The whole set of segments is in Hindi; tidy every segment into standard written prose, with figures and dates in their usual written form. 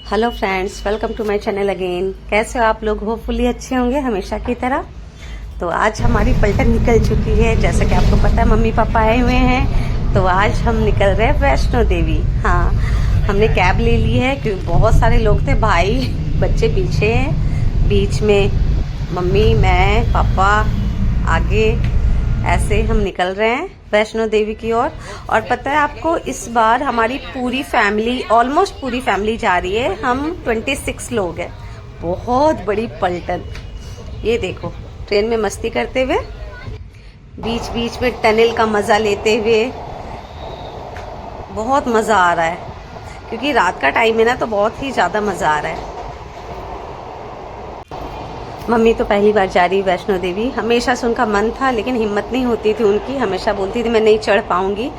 Hello friends, welcome to my channel again. कैसे हो आप लोग? होपफुली अच्छे होंगे हमेशा की तरह। तो आज हमारी पलटन निकल चुकी है। जैसा कि आपको पता है मम्मी पापा आए हुए हैं, तो आज हम निकल रहे हैं वैष्णो देवी। हाँ, हमने कैब ले ली है क्योंकि बहुत सारे लोग थे, भाई बच्चे पीछे हैं, बीच में मम्मी मैं पापा आगे, ऐसे हम निकल रहे हैं वैष्णो देवी की ओर। और पता है आपको, इस बार हमारी पूरी फैमिली, ऑलमोस्ट पूरी फैमिली जा रही है। हम 26 लोग हैं। बहुत बड़ी पलटन। ये देखो, ट्रेन में मस्ती करते हुए, बीच बीच में टनल का मजा लेते हुए, बहुत मजा आ रहा है क्योंकि रात का टाइम है ना, तो बहुत ही ज्यादा मजा आ रहा है। मम्मी तो पहली बार जा रही वैष्णो देवी। हमेशा से उनका मन था लेकिन हिम्मत नहीं होती थी उनकी। हमेशा बोलती थी मैं नहीं चढ़ पाऊंगी।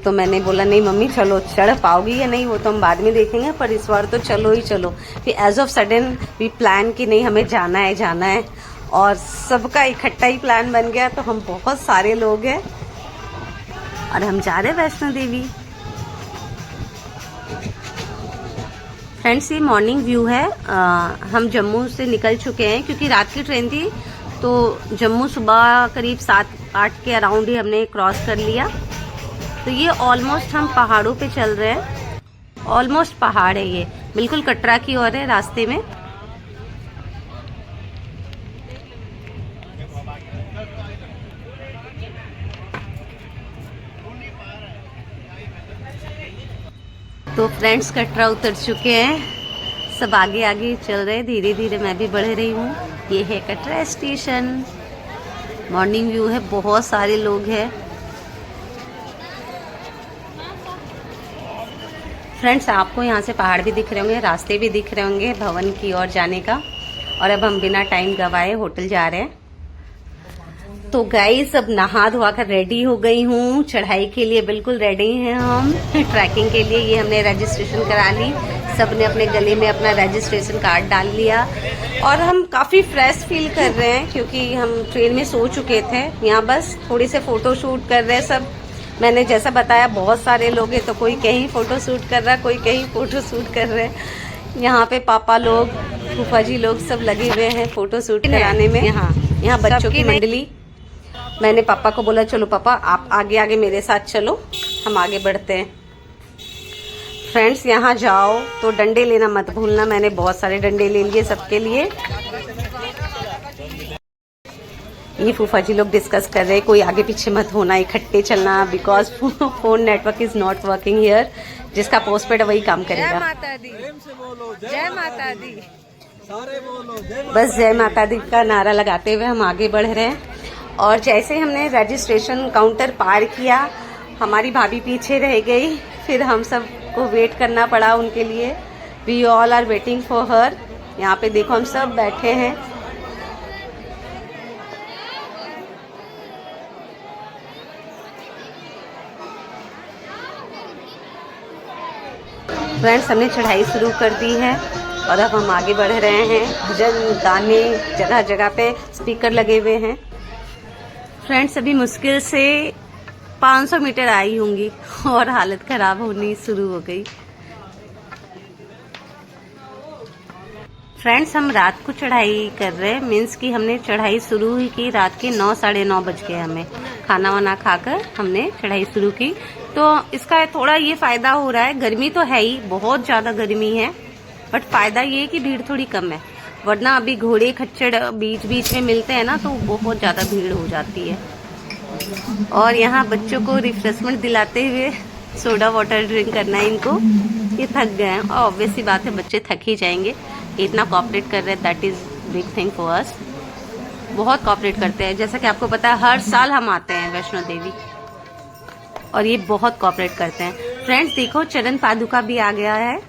तो मैंने बोला नहीं मम्मी चलो, चढ़ पाओगी या नहीं वो तो हम बाद में देखेंगे, पर इस बार तो चलो ही चलो। फिर as of sudden we plan कि नहीं हमें जाना है जाना है, और सबका इकट्ठा ही प्लान बन गया। तो हम बहुत सारे लोग हैं और हम जा रहे हैं वैष्णो देवी। फ्रेंड्स, ये मॉर्निंग व्यू है। हम जम्मू से निकल चुके हैं क्योंकि रात की ट्रेन थी, तो जम्मू सुबह करीब 7-8 के अराउंड ही हमने क्रॉस कर लिया। तो ये ऑलमोस्ट हम पहाड़ों पे चल रहे हैं। ऑलमोस्ट पहाड़ है, ये बिल्कुल कटरा की ओर है रास्ते में। तो फ्रेंड्स, कटरा उतर चुके हैं, सब आगे आगे चल रहे हैं, धीरे धीरे मैं भी बढ़ रही हूँ। ये है कटरा स्टेशन। मॉर्निंग व्यू है, बहुत सारे लोग हैं। फ्रेंड्स, आपको यहाँ से पहाड़ भी दिख रहे होंगे, रास्ते भी दिख रहे होंगे भवन की ओर जाने का। और अब हम बिना टाइम गवाए होटल जा रहे हैं। तो गाइस, अब नहा धोआ कर रेडी हो गई हूँ चढ़ाई के लिए। बिल्कुल रेडी हैं हम ट्रैकिंग के लिए। ये हमने रजिस्ट्रेशन करा ली, सबने अपने गले में अपना रजिस्ट्रेशन कार्ड डाल लिया। और हम काफी फ्रेश फील कर रहे हैं क्योंकि हम ट्रेन में सो चुके थे। यहाँ बस थोड़ी से फोटो शूट कर रहे हैं सब। मैंने जैसा बताया बहुत सारे लोग हैं, तो कोई कहीं फोटो शूट कर रहा है, कोई कहीं फोटो शूट कर रहे हैं। यहाँ पे पापा लोग, फूफा जी लोग सब लगे हुए हैं फोटो शूट कराने में। यहाँ बच्चों की मंडली। मैंने पापा को बोला चलो पापा आप आगे आगे मेरे साथ चलो, हम आगे बढ़ते हैं। फ्रेंड्स, यहाँ जाओ तो डंडे लेना मत भूलना। मैंने बहुत सारे डंडे ले लिए सबके लिए। ये फूफा जी लोग डिस्कस कर रहे हैं, कोई आगे पीछे मत होना, इकट्ठे चलना, because phone network is not working here. जिसका पोस्टपेड वही काम करेगा। जय माता दी, जय माता दी, बस जय माता दी का नारा लगाते हुए हम आगे बढ़ रहे हैं। और जैसे हमने रजिस्ट्रेशन काउंटर पार किया, हमारी भाभी पीछे रह गई। फिर हम सब को वेट करना पड़ा उनके लिए। We all are waiting for her. यहाँ पे देखो हम सब बैठे हैं। फ्रेंड्स, हमने चढ़ाई शुरू कर दी है और अब हम आगे बढ़ रहे हैं। भजन गाने जगह जगह पे स्पीकर लगे हुए हैं। फ्रेंड्स, अभी मुश्किल से 500 मीटर आई होंगी और हालत खराब होनी शुरू हो गई। फ्रेंड्स, हम रात को चढ़ाई कर रहे हैं, मीन्स कि हमने चढ़ाई शुरू ही की रात के 9-9:30 बज गए। हमें खाना वाना खाकर हमने चढ़ाई शुरू की। तो इसका थोड़ा ये फायदा हो रहा है, गर्मी तो है ही, बहुत ज्यादा गर्मी है, बट फायदा ये है कि भीड़ थोड़ी कम है। वरना अभी घोड़े खच्चर बीच बीच में मिलते हैं ना, तो बहुत ज्यादा भीड़ हो जाती है। और यहाँ बच्चों को रिफ्रेशमेंट दिलाते हुए सोडा वाटर ड्रिंक करना है इनको। ये थक गए हैं और ऑब्वियस सी बात है बच्चे थक ही जाएंगे। इतना कॉपरेट कर रहे हैं, that is big thing for us. बहुत कॉपरेट करते हैं। जैसा कि आपको पता है हर साल हम आते हैं वैष्णो देवी और ये बहुत कॉपरेट करते हैं। फ्रेंड्स देखो, चरण पादुका भी आ गया है।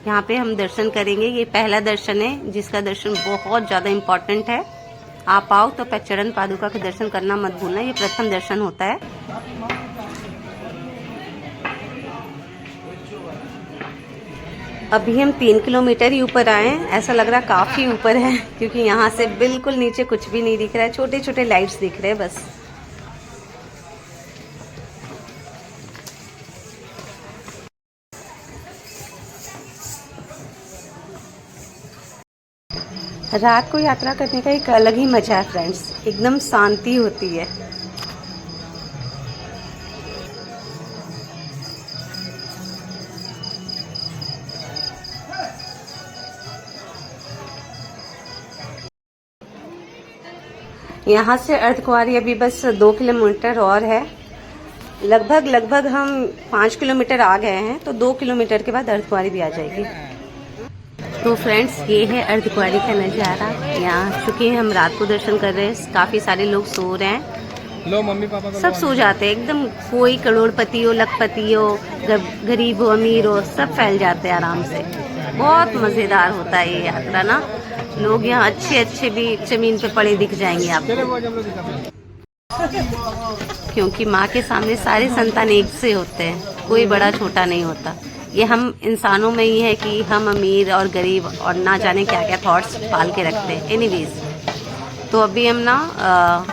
यहाँ पे हम दर्शन करेंगे। ये पहला दर्शन है जिसका दर्शन बहुत ज्यादा इम्पोर्टेंट है। आप आओ तो चरण पादुका के दर्शन करना मत भूलना, ये प्रथम दर्शन होता है। अभी हम 3 किलोमीटर ही ऊपर आए हैं। ऐसा लग रहा काफी ऊपर है क्योंकि यहाँ से बिल्कुल नीचे कुछ भी नहीं दिख रहा है, छोटे छोटे लाइट्स दिख रहे हैं बस। रात को यात्रा करने का एक अलग ही मजा है फ्रेंड्स, एकदम शांति होती है। यहाँ से अर्धकुंवारी अभी बस 2 किलोमीटर और है। लगभग हम 5 किलोमीटर आ गए हैं, तो 2 किलोमीटर के बाद अर्धकुंवारी भी आ जाएगी। तो फ्रेंड्स, ये है अर्धकुंवारी का नज़ारा। यहाँ चूँकि हम रात को दर्शन कर रहे हैं, काफ़ी सारे लोग सो रहे हैं। लो मम्मी पापा को सब सो जाते हैं एकदम, कोई करोड़पति हो, लखपति हो, गरीब हो, अमीर हो, सब फैल जाते हैं आराम से। बहुत मज़ेदार होता है ये यात्रा ना। लोग यहाँ अच्छे भी जमीन पे पड़े दिख जाएंगे आपको, क्योंकि माँ के सामने सारे संतान एक से होते हैं, कोई बड़ा छोटा नहीं होता। ये हम इंसानों में ही है कि हम अमीर और गरीब और ना जाने क्या क्या थॉट्स पाल के रखते हैं। एनीवेज, तो अभी हम ना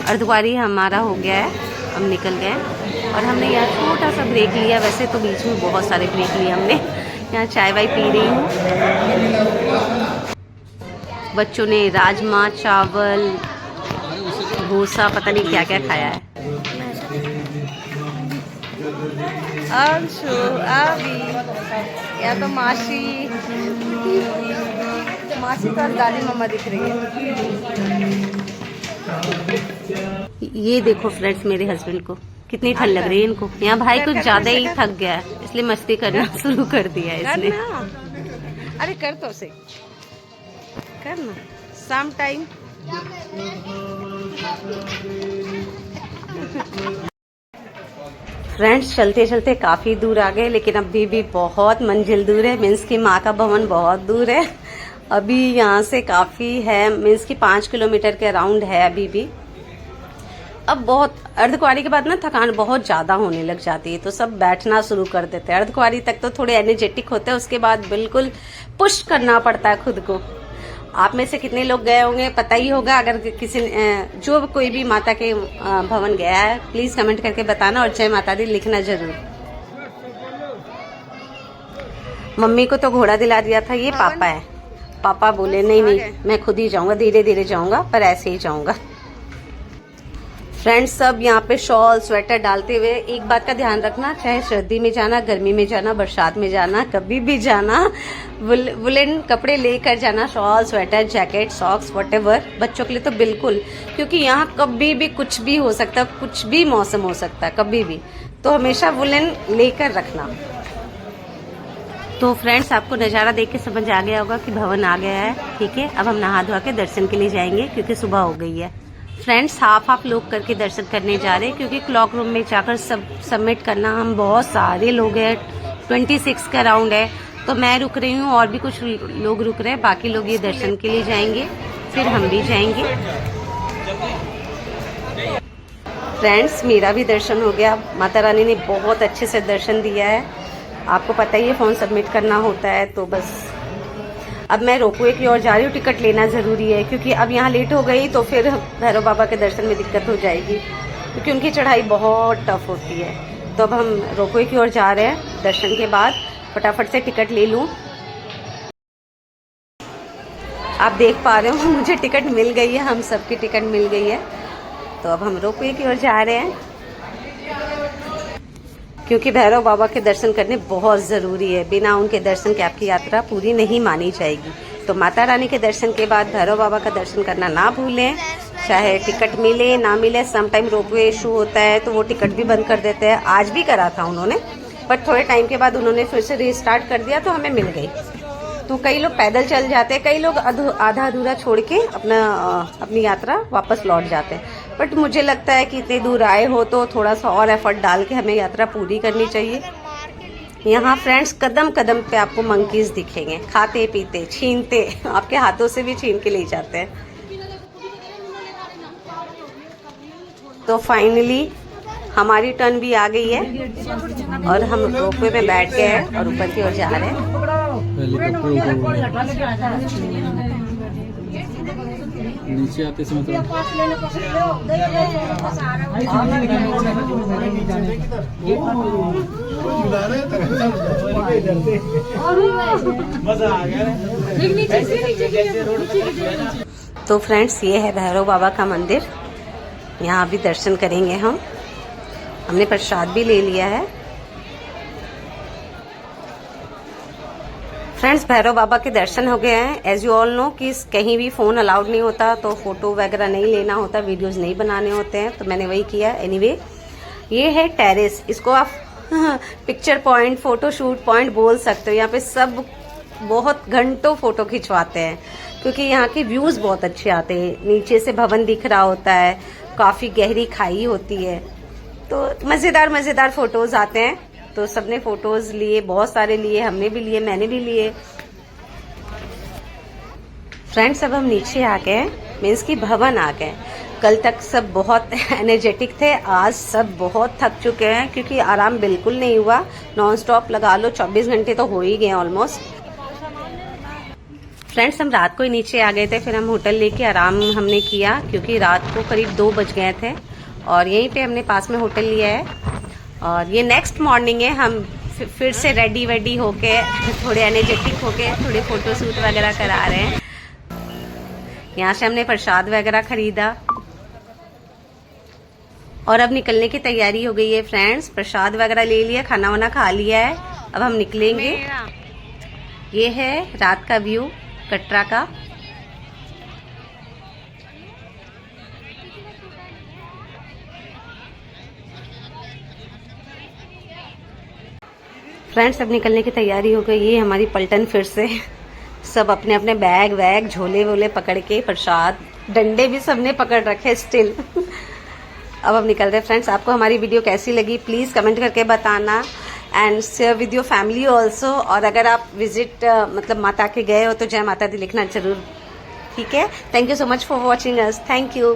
अर्धकुंवारी हमारा हो गया है, हम निकल गए और हमने यहाँ छोटा सा ब्रेक लिया। वैसे तो बीच में बहुत सारे ब्रेक लिए हमने। यहाँ चाय वाय पी रही हूँ। बच्चों ने राजमा चावल भूसा पता नहीं क्या क्या खाया है। अंशु, अभी या तो मासी तो दादी मम्मा दिख रही है। ये देखो फ्रेंड्स, मेरे हस्बैंड को कितनी ठंड लग रही है इनको। यहाँ भाई कुछ ज्यादा ही थक गया है, इसलिए मस्ती करना शुरू कर दिया है इसने। अरे कर तो से करना सम टाइम। फ्रेंड्स, चलते चलते काफी दूर आ गए, लेकिन अभी भी बहुत मंजिल दूर है। मीन्स की माँ का भवन बहुत दूर है। अभी यहाँ से काफी है, मीन्स की 5 किलोमीटर के अराउंड है अभी भी। अब बहुत अर्धकुंवारी के बाद ना थकान बहुत ज्यादा होने लग जाती है, तो सब बैठना शुरू कर देते हैं। अर्धकुंवारी तक तो थोड़े एनर्जेटिक होते हैं, उसके बाद बिल्कुल पुश करना पड़ता है खुद को। आप में से कितने लोग गए होंगे पता ही होगा। अगर किसी जो कोई भी माता के भवन गया है, प्लीज कमेंट करके बताना और जय माता दी लिखना जरूर। मम्मी को तो घोड़ा दिला दिया था, ये पापा है। पापा बोले नहीं मैं खुद ही जाऊंगा, धीरे धीरे जाऊंगा, पर ऐसे ही जाऊंगा। फ्रेंड्स, सब यहाँ पे शॉल स्वेटर डालते हुए, एक बात का ध्यान रखना, चाहे सर्दी में जाना, गर्मी में जाना, बरसात में जाना, कभी भी जाना, वुलन कपड़े लेकर जाना। Shawl sweater jacket socks whatever, बच्चों के लिए तो बिल्कुल, क्योंकि यहाँ कभी भी कुछ भी हो सकता है, कुछ भी मौसम हो सकता है कभी भी, तो हमेशा वुलन लेकर रखना। तो फ्रेंड्स, आपको नज़ारा देख के समझ आ गया होगा कि भवन आ गया है। ठीक है, अब हम नहा धोआ के दर्शन के लिए जाएंगे, क्योंकि सुबह हो गई है। फ्रेंड्स, हाफ लोग करके दर्शन करने जा रहे हैं, क्योंकि क्लॉक रूम में जाकर सबमिट करना, हम बहुत सारे लोग हैं, 26 का राउंड है, तो मैं रुक रही हूँ और भी कुछ लोग रुक रहे हैं। बाकी लोग ये दर्शन के लिए जाएंगे, फिर हम भी जाएंगे। फ्रेंड्स, मेरा भी दर्शन हो गया। माता रानी ने बहुत अच्छे से दर्शन दिया है। आपको पता ही है फॉर्म सबमिट करना होता है, तो बस अब मैं रोपवे की ओर जा रही हूँ। टिकट लेना ज़रूरी है, क्योंकि अब यहाँ लेट हो गई तो फिर भैरव बाबा के दर्शन में दिक्कत हो जाएगी, क्योंकि उनकी चढ़ाई बहुत टफ होती है। तो अब हम रोपवे की ओर जा रहे हैं। दर्शन के बाद फटाफट से टिकट ले लूँ। आप देख पा रहे हो मुझे टिकट मिल गई है, हम सबकी टिकट मिल गई है। तो अब हम रोपवे की ओर जा रहे हैं, क्योंकि भैरव बाबा के दर्शन करने बहुत ज़रूरी है। बिना उनके दर्शन के आपकी यात्रा पूरी नहीं मानी जाएगी। तो माता रानी के दर्शन के बाद भैरव बाबा का दर्शन करना ना भूलें, चाहे टिकट मिले ना मिले। सम टाइम रोपवे इशू होता है तो वो टिकट भी बंद कर देते हैं। आज भी करा था उन्होंने, बट थोड़े टाइम के बाद उन्होंने फिर से रीस्टार्ट कर दिया, तो हमें मिल गई। तो कई लोग पैदल चल जाते हैं, कई लोग आधा अधूरा छोड़ के अपनी यात्रा वापस लौट जाते हैं। बट मुझे लगता है कि इतने दूर आए हो तो थोड़ा सा और एफर्ट डाल के हमें यात्रा पूरी करनी चाहिए। यहाँ फ्रेंड्स, कदम कदम पे आपको मंकीज दिखेंगे, खाते पीते छीनते, आपके हाथों से भी छीन के ले जाते हैं। तो फाइनली हमारी टर्न भी आ गई है और हम रोपवे में बैठ गए हैं और ऊपर की ओर जा रहे हैं। नीचे आते समय मजा आ गया। तो फ्रेंड्स ये है भैरव बाबा का मंदिर, यहाँ भी दर्शन करेंगे हम। हमने प्रसाद भी ले लिया है। फ्रेंड्स भैरव बाबा के दर्शन हो गए हैं। एज यू ऑल नो कि कहीं भी फ़ोन अलाउड नहीं होता, तो फ़ोटो वगैरह नहीं लेना होता, वीडियोस नहीं बनाने होते हैं, तो मैंने वही किया। एनीवे ये है टेरेस, इसको आप picture point, photo shoot point बोल सकते हो। यहाँ पे सब बहुत घंटों फोटो खिंचवाते हैं क्योंकि यहाँ के व्यूज़ बहुत अच्छे आते हैं। नीचे से भवन दिख रहा होता है, काफ़ी गहरी खाई होती है, तो मज़ेदार फोटोज़ आते हैं। तो सबने फोटोज लिए, बहुत सारे लिए, हमने भी लिए, मैंने भी लिए। फ्रेंड्स अब हम नीचे आ गए, मीन्स कि भवन आ गए। कल तक सब बहुत एनर्जेटिक थे, आज सब बहुत थक चुके हैं क्योंकि आराम बिल्कुल नहीं हुआ। नॉन स्टॉप लगा लो 24 घंटे तो हो ही गए ऑलमोस्ट। फ्रेंड्स हम रात को ही नीचे आ गए थे, फिर हम होटल लेके आराम हमने किया क्योंकि रात को करीब 2 बज गए थे और यहीं पे हमने पास में होटल लिया है। और ये नेक्स्ट मॉर्निंग है, हम फिर से रेडी वेडी होके थोड़े एनर्जेटिक होके थोड़े फोटो शूट वगैरह करा रहे हैं। यहाँ से हमने प्रसाद वगैरह खरीदा और अब निकलने की तैयारी हो गई है फ्रेंड्स। प्रसाद वगैरह ले लिया, खाना वाना खा लिया है, अब हम निकलेंगे। ये है रात का व्यू कटरा का। फ्रेंड्स अब निकलने की तैयारी हो गई है हमारी पलटन फिर से। सब अपने अपने बैग वैग झोले वोले पकड़ के, प्रसाद डंडे भी सबने पकड़ रखे स्टिल। अब हम निकल रहे हैं फ्रेंड्स। आपको हमारी वीडियो कैसी लगी प्लीज़ कमेंट करके बताना and share with your family also. और अगर आप विजिट मतलब माता के गए हो तो जय माता दी लिखना जरूर, ठीक है। Thank you so much for watching us. Thank you.